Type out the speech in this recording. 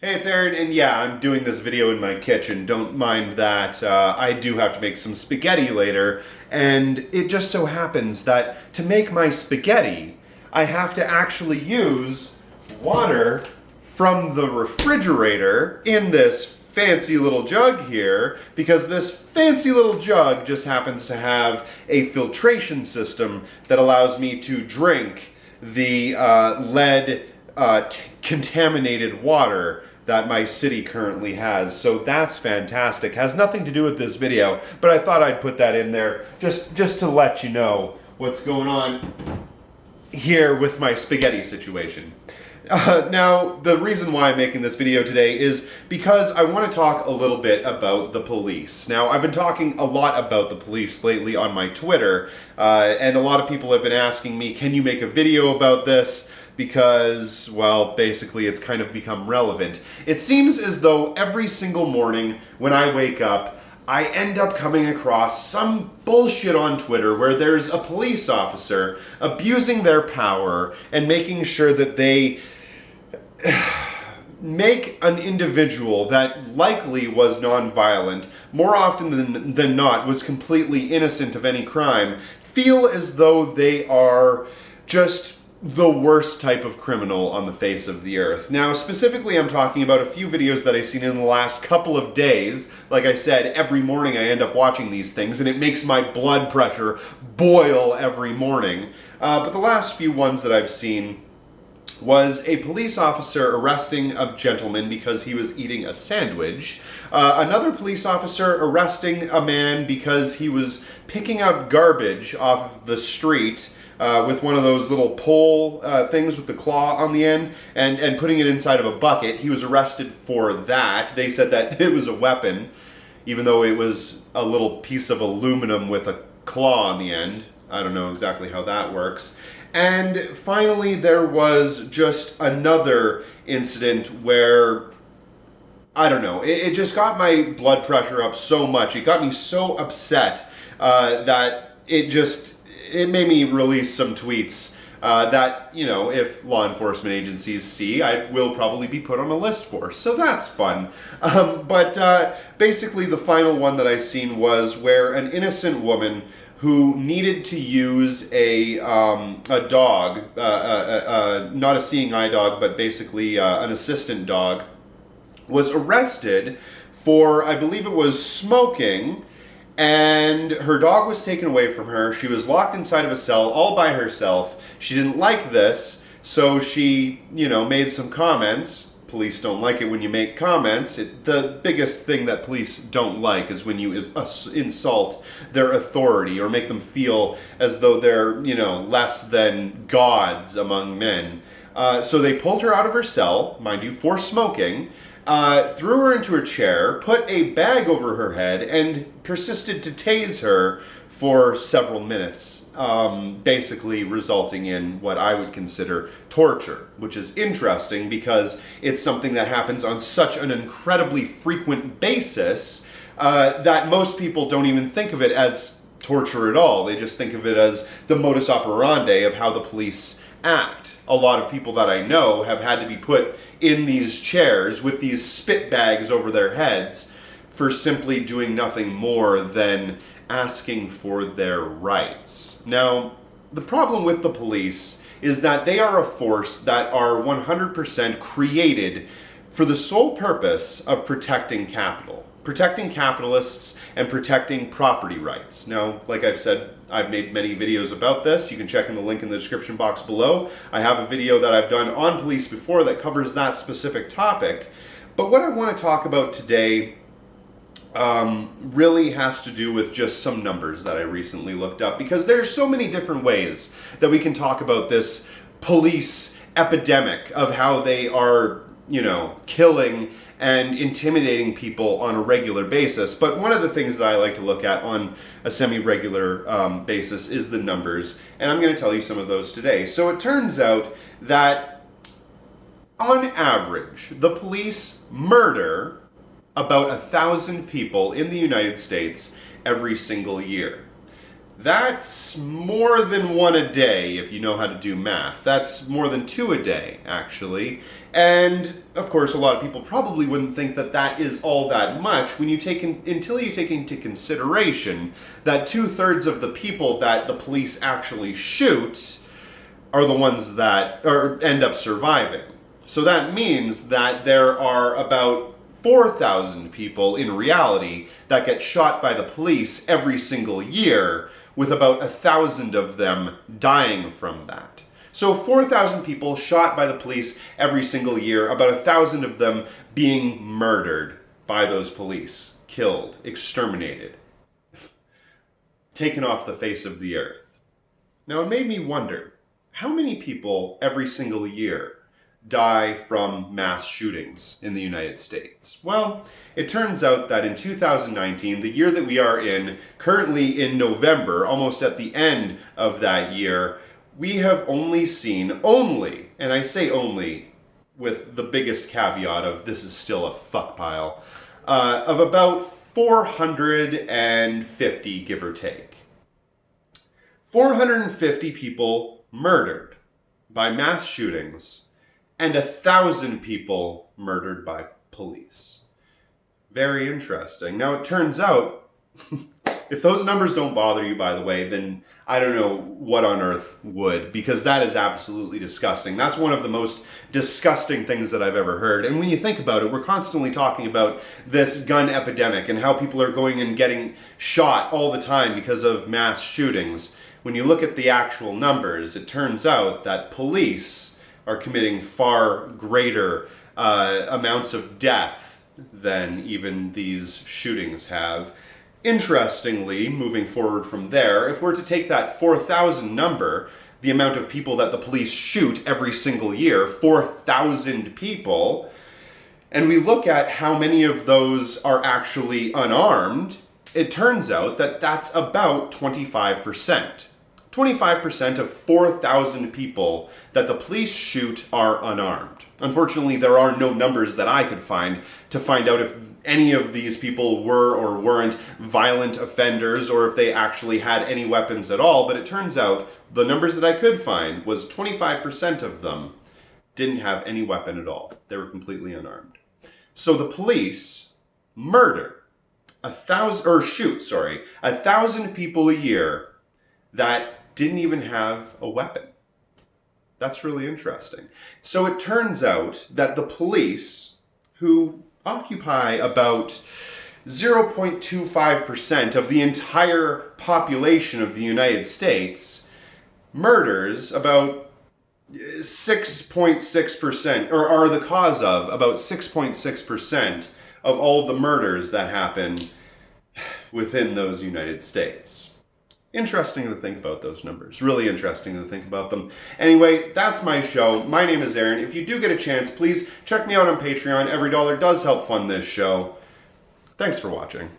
Hey, it's Aaron, and yeah, I'm doing this video in my kitchen. Don't mind that. I do have to make some spaghetti later, and it just so happens that to make my spaghetti, I have to actually use water from the refrigerator in this fancy little jug here, because this fancy little jug just happens to have a filtration system that allows me to drink the lead contaminated water that my city currently has. So that's fantastic. Has nothing to do with this video, but I thought I'd put that in there just to let you know what's going on here with my spaghetti situation. Now, the reason why I'm making this video today is because I want to talk a little bit about the police. Now, I've been talking a lot about the police lately on my Twitter, and a lot of people have been asking me, can you make a video about this? Because, well, basically it's kind of become relevant. It seems as though every single morning when I wake up, I end up coming across some bullshit on Twitter where there's a police officer abusing their power and making sure that they make an individual that likely was nonviolent, more often than not was completely innocent of any crime, feel as though they are just the worst type of criminal on the face of the earth. Now, specifically, I'm talking about a few videos that I've seen in the last couple of days. Like I said, every morning I end up watching these things, and it makes my blood pressure boil every morning. But the last few ones that I've seen was a police officer arresting a gentleman because he was eating a sandwich. Another police officer arresting a man because he was picking up garbage off of the street with one of those little pole things with the claw on the end and putting it inside of a bucket. He was arrested for that. They said that it was a weapon, even though it was a little piece of aluminum with a claw on the end. I don't know exactly how that works. And finally, there was just another incident where, I don't know, it just got my blood pressure up so much. It got me so upset that it made me release some tweets that, you know, if law enforcement agencies see, I will probably be put on a list for. So that's fun. But basically the final one that I seen was where an innocent woman who needed to use a dog, not a seeing eye dog, but basically an assistant dog, was arrested for, I believe it was smoking, and her dog was taken away from her. She was locked inside of a cell all by herself. She didn't like this, so she, you know, made some comments. Police don't like it when you make comments. The biggest thing that police don't like is when you insult their authority or make them feel as though they're, you know, less than gods among men. So they pulled her out of her cell, mind you, for smoking, threw her into a chair, put a bag over her head, and persisted to tase her for several minutes, basically resulting in what I would consider torture, which is interesting because it's something that happens on such an incredibly frequent basis that most people don't even think of it as torture at all. They just think of it as the modus operandi of how the police act. A lot of people that I know have had to be put in these chairs with these spit bags over their heads for simply doing nothing more than asking for their rights. Now, the problem with the police is that they are a force that are 100% created for the sole purpose of protecting capital, protecting capitalists, and protecting property rights. Now, like I've said, I've made many videos about this. You can check in the link in the description box below. I have a video that I've done on police before that covers that specific topic. But what I want to talk about today really has to do with just some numbers that I recently looked up, because there's so many different ways that we can talk about this police epidemic of how they are, you know, killing and intimidating people on a regular basis. But one of the things that I like to look at on a semi-regular basis is the numbers, and I'm going to tell you some of those today. So it turns out that on average, the police murder about 1,000 people in the United States every single year. That's more than one a day if you know how to do math. That's more than two a day, actually. And of course, a lot of people probably wouldn't think that that is all that much when you until you take into consideration that 2/3 of the people that the police actually shoot are the ones that end up surviving. So that means that there are about 4,000 people in reality that get shot by the police every single year, with about 1,000 of them dying from that. So 4,000 people shot by the police every single year, about 1,000 of them being murdered by those police, killed, exterminated, taken off the face of the earth. Now it made me wonder, how many people every single year die from mass shootings in the United States? Well, it turns out that in 2019, the year that we are in, currently in November, almost at the end of that year, we have only seen, and I say only with the biggest caveat of this is still a fuck pile, of about 450, give or take. 450 people murdered by mass shootings, and 1,000 people murdered by police. Very interesting. Now it turns out, if those numbers don't bother you, by the way, then I don't know what on earth would, because that is absolutely disgusting. That's one of the most disgusting things that I've ever heard. And when you think about it, we're constantly talking about this gun epidemic and how people are going and getting shot all the time because of mass shootings. When you look at the actual numbers, it turns out that police are committing far greater amounts of death than even these shootings have. Interestingly, moving forward from there, if we're to take that 4,000 number, the amount of people that the police shoot every single year, 4,000 people, and we look at how many of those are actually unarmed, it turns out that that's about 25%. 25% of 4,000 people that the police shoot are unarmed. Unfortunately, there are no numbers that I could find to find out if any of these people were or weren't violent offenders or if they actually had any weapons at all, but it turns out the numbers that I could find was 25% of them didn't have any weapon at all. They were completely unarmed. So the police murder 1,000 people a year that didn't even have a weapon. That's really interesting. So it turns out that the police, who occupy about 0.25% of the entire population of the United States, murders about 6.6%, or are the cause of about 6.6% of all the murders that happen within those United States. Interesting to think about those numbers. Really interesting to think about them. Anyway, that's my show. My name is Aaron. If you do get a chance, please check me out on Patreon. Every dollar does help fund this show. Thanks for watching.